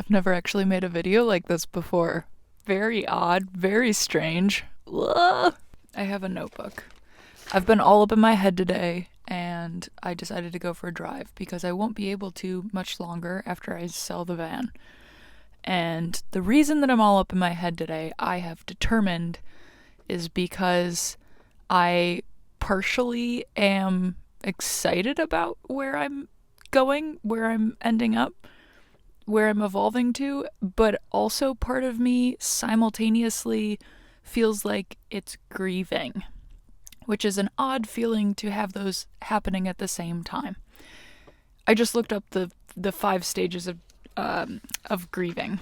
I've never actually made a video like this before. Very odd, very strange. Ugh. I have a notebook. I've been all up in my head today, and I decided to go for a drive because I won't be able to much longer after I sell the van. And the reason that I'm all up in my head today, I have determined, is because I partially am excited about where I'm going, where I'm ending up, where I'm evolving to, but also part of me simultaneously feels like it's grieving, which is an odd feeling to have those happening at the same time. I just looked up the 5 stages of grieving.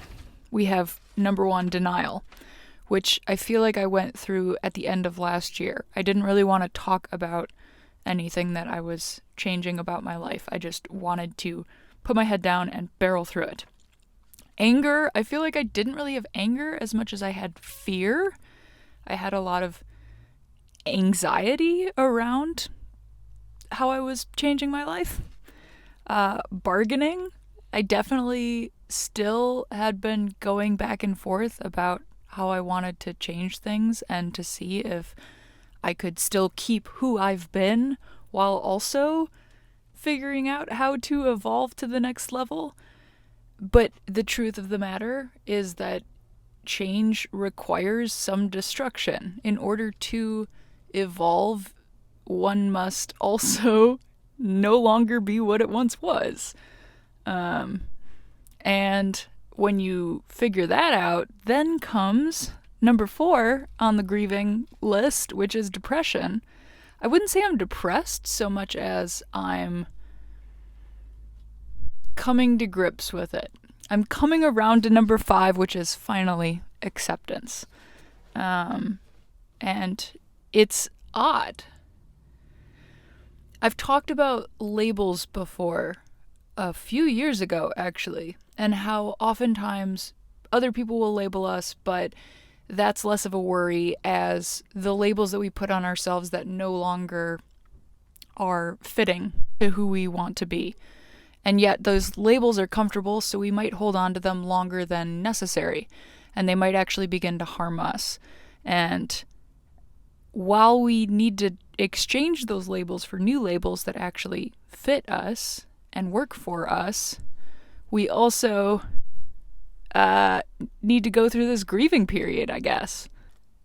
We have number 1, denial, which I feel like I went through at the end of last year. I didn't really want to talk about anything that I was changing about my life. I just wanted to put my head down and barrel through it. Anger, I feel like I didn't really have anger as much as I had fear. I had a lot of anxiety around how I was changing my life. Bargaining, I definitely still had been going back and forth about how I wanted to change things and to see if I could still keep who I've been while also figuring out how to evolve to the next level. But the truth of the matter is that change requires some destruction. In order to evolve, one must also no longer be what it once was. And when you figure that out, then comes number 4 on the grieving list, which is depression. I wouldn't say I'm depressed so much as I'm coming to grips with it. I'm coming around to number 5, which is finally acceptance. And it's odd. I've talked about labels before, a few years ago actually, and how oftentimes other people will label us, but that's less of a worry as the labels that we put on ourselves that no longer are fitting to who we want to be. And yet those labels are comfortable, so we might hold on to them longer than necessary, and they might actually begin to harm us. And while we need to exchange those labels for new labels that actually fit us and work for us, we also need to go through this grieving period, I guess.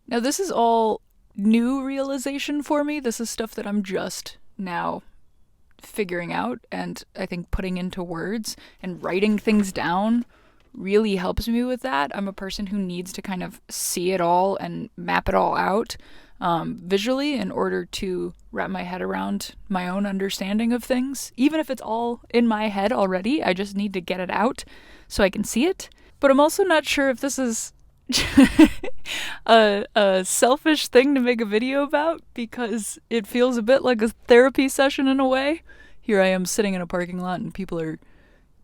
Now, this is all new realization for me. This is stuff that I'm just now figuring out, and I think putting into words and writing things down really helps me with that. I'm a person who needs to kind of see it all and map it all out visually in order to wrap my head around my own understanding of things. Even if it's all in my head already, I just need to get it out so I can see it. But I'm also not sure if this is a selfish thing to make a video about, because it feels a bit like a therapy session in a way. Here I am sitting in a parking lot and people are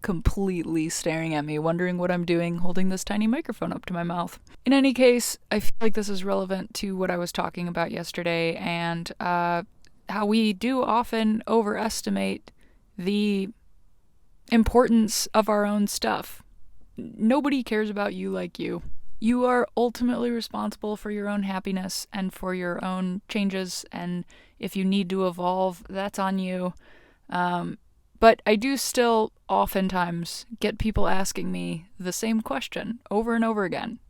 completely staring at me, wondering what I'm doing holding this tiny microphone up to my mouth. In any case, I feel like this is relevant to what I was talking about yesterday, and how we do often overestimate the importance of our own stuff. Nobody cares about you like you. You are ultimately responsible for your own happiness and for your own changes, and if you need to evolve, that's on you. But I do still oftentimes get people asking me the same question over and over again.